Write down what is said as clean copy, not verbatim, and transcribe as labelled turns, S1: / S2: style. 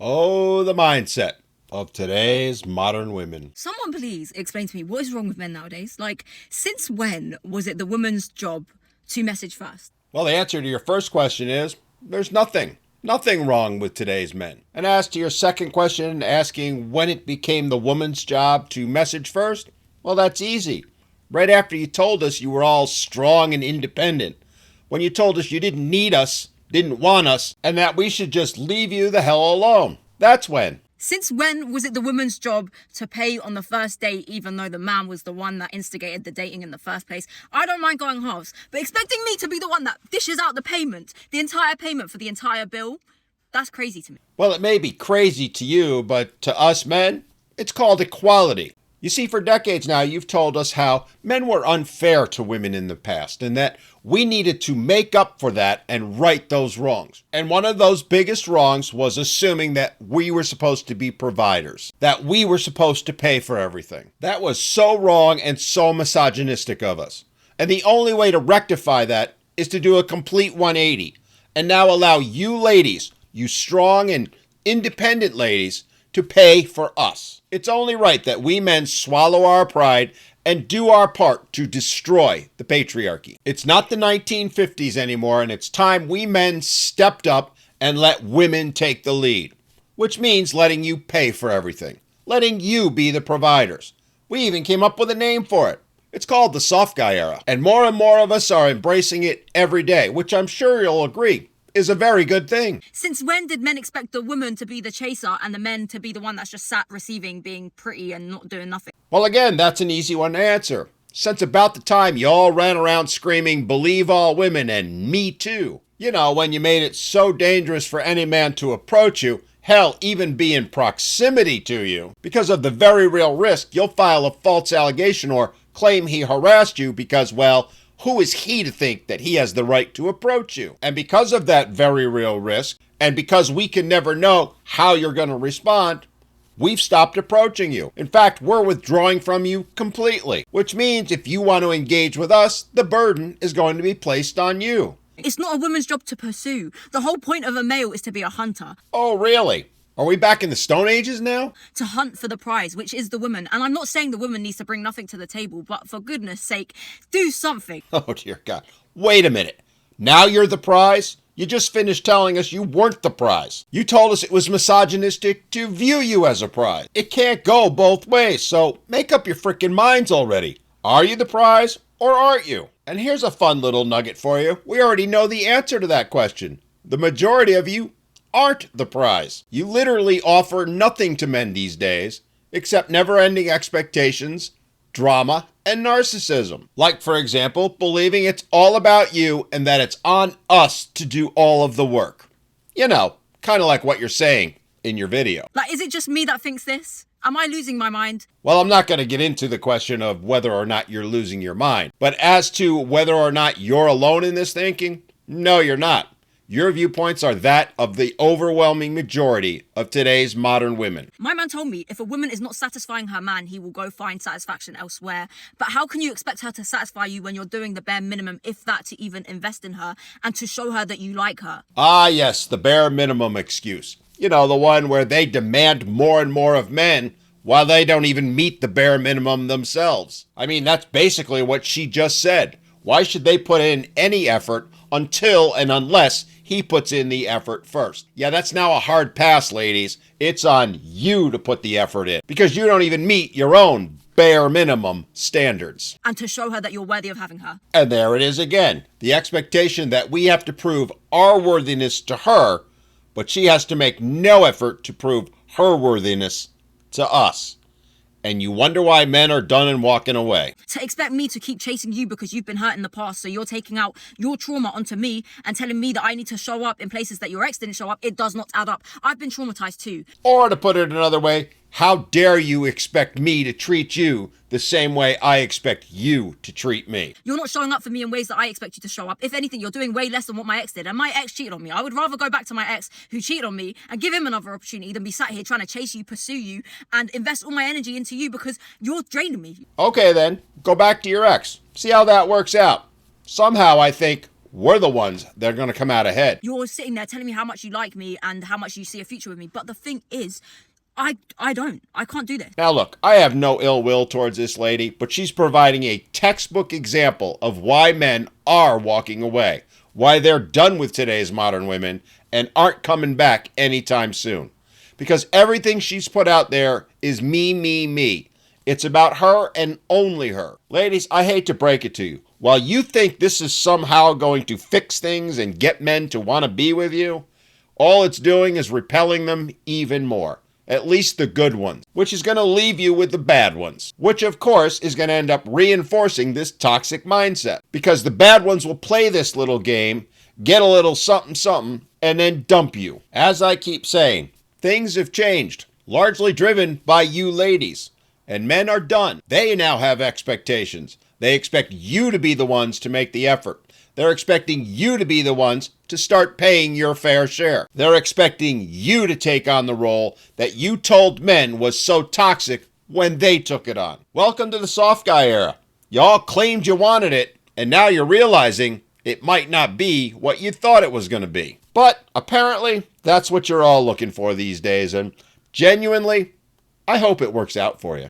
S1: Oh, the mindset of today's modern women.
S2: Someone please explain to me what is wrong with men nowadays? Like, since when was it the woman's job to message first?
S1: Well, the answer to your first question is there's nothing wrong with today's men. And as to your second question, asking when it became the woman's job to message first, well, that's easy. Right after you told us you were all strong and independent, when you told us you didn't need us, didn't want us, and that we should just leave you the hell alone. That's when.
S2: Since when was it the woman's job to pay on the first date, even though the man was the one that instigated the dating in the first place? I don't mind going halves, but expecting me to be the one that dishes out the payment, the entire payment for the entire bill, that's crazy to me.
S1: Well, it may be crazy to you, but to us men, it's called equality. You see, for decades now, you've told us how men were unfair to women in the past and that we needed to make up for that and right those wrongs. And one of those biggest wrongs was assuming that we were supposed to be providers, that we were supposed to pay for everything. That was so wrong and so misogynistic of us. And the only way to rectify that is to do a complete 180 and now allow you ladies, you strong and independent ladies, to pay for us. It's only right that we men swallow our pride and do our part to destroy the patriarchy. It's not the 1950s anymore, and it's time we men stepped up and let women take the lead, which means letting you pay for everything, letting you be the providers. We even came up with a name for it. It's called the soft guy era, and more of us are embracing it every day, which I'm sure you'll agree is a very good thing.
S2: Since when did men expect the woman to be the chaser and the men to be the one that's just sat receiving, being pretty and not doing nothing?
S1: Well, again, that's an easy one to answer. Since about the time you all ran around screaming, "Believe all women," and "Me too." You know, when you made it so dangerous for any man to approach you, hell, even be in proximity to you, because of the very real risk you'll file a false allegation or claim he harassed you because, well, who is he to think that he has the right to approach you? And because of that very real risk, and because we can never know how you're going to respond, we've stopped approaching you. In fact, we're withdrawing from you completely, which means if you want to engage with us, the burden is going to be placed on you.
S2: It's not a woman's job to pursue. The whole point of a male is to be a hunter.
S1: Oh, really? Are we back in the Stone Ages now?
S2: To hunt for the prize, which is the woman. And I'm not saying the woman needs to bring nothing to the table, but for goodness sake, do something.
S1: Oh, dear God. Wait a minute. Now you're the prize? You just finished telling us you weren't the prize. You told us it was misogynistic to view you as a prize. It can't go both ways, so make up your frickin' minds already. Are you the prize or aren't you? And here's a fun little nugget for you. We already know the answer to that question. The majority of you aren't the prize. You literally offer nothing to men these days except never-ending expectations, drama, and narcissism. Like, for example, believing it's all about you and that it's on us to do all of the work. You know, kind of like what you're saying in your video.
S2: Like, is it just me that thinks this? Am I losing my mind?
S1: Well, I'm not going to get into the question of whether or not you're losing your mind. But as to whether or not you're alone in this thinking, no, you're not. Your viewpoints are that of the overwhelming majority of today's modern women.
S2: My man told me if a woman is not satisfying her man, he will go find satisfaction elsewhere. But how can you expect her to satisfy you when you're doing the bare minimum, if that, to even invest in her and to show her that you like her?
S1: Ah, yes, the bare minimum excuse. You know, the one where they demand more and more of men while they don't even meet the bare minimum themselves. I mean, that's basically what she just said. Why should they put in any effort until and unless he puts in the effort first? Yeah, that's now a hard pass, ladies. It's on you to put the effort in because you don't even meet your own bare minimum standards.
S2: And to show her that you're worthy of having her.
S1: And there it is again. The expectation that we have to prove our worthiness to her, but she has to make no effort to prove her worthiness to us. And you wonder why men are done and walking away.
S2: To expect me to keep chasing you because you've been hurt in the past, so you're taking out your trauma onto me and telling me that I need to show up in places that your ex didn't show up, it does not add up. I've been traumatized too.
S1: Or to put it another way, how dare you expect me to treat you the same way I expect you to treat me?
S2: You're not showing up for me in ways that I expect you to show up. If anything, you're doing way less than what my ex did. And my ex cheated on me. I would rather go back to my ex who cheated on me and give him another opportunity than be sat here trying to chase you, pursue you, and invest all my energy into you because you're draining me.
S1: Okay then, go back to your ex. See how that works out. Somehow I think we're the ones that are going to come out ahead.
S2: You're sitting there telling me how much you like me and how much you see a future with me. But the thing is, I don't. I can't do this.
S1: Now look, I have no ill will towards this lady, but she's providing a textbook example of why men are walking away, why they're done with today's modern women and aren't coming back anytime soon. Because everything she's put out there is me, me, me. It's about her and only her. Ladies, I hate to break it to you. While you think this is somehow going to fix things and get men to want to be with you, all it's doing is repelling them even more. At least the good ones, which is going to leave you with the bad ones, which of course is going to end up reinforcing this toxic mindset, because the bad ones will play this little game, get a little something something, and then dump you. As I keep saying, things have changed, largely driven by you ladies, and men are done. They now have expectations. They expect you to be the ones to make the effort. They're expecting you to be the ones to start paying your fair share. They're expecting you to take on the role that you told men was so toxic when they took it on. Welcome to the soft guy era. Y'all claimed you wanted it, and now you're realizing it might not be what you thought it was going to be. But apparently, that's what you're all looking for these days, and genuinely, I hope it works out for you.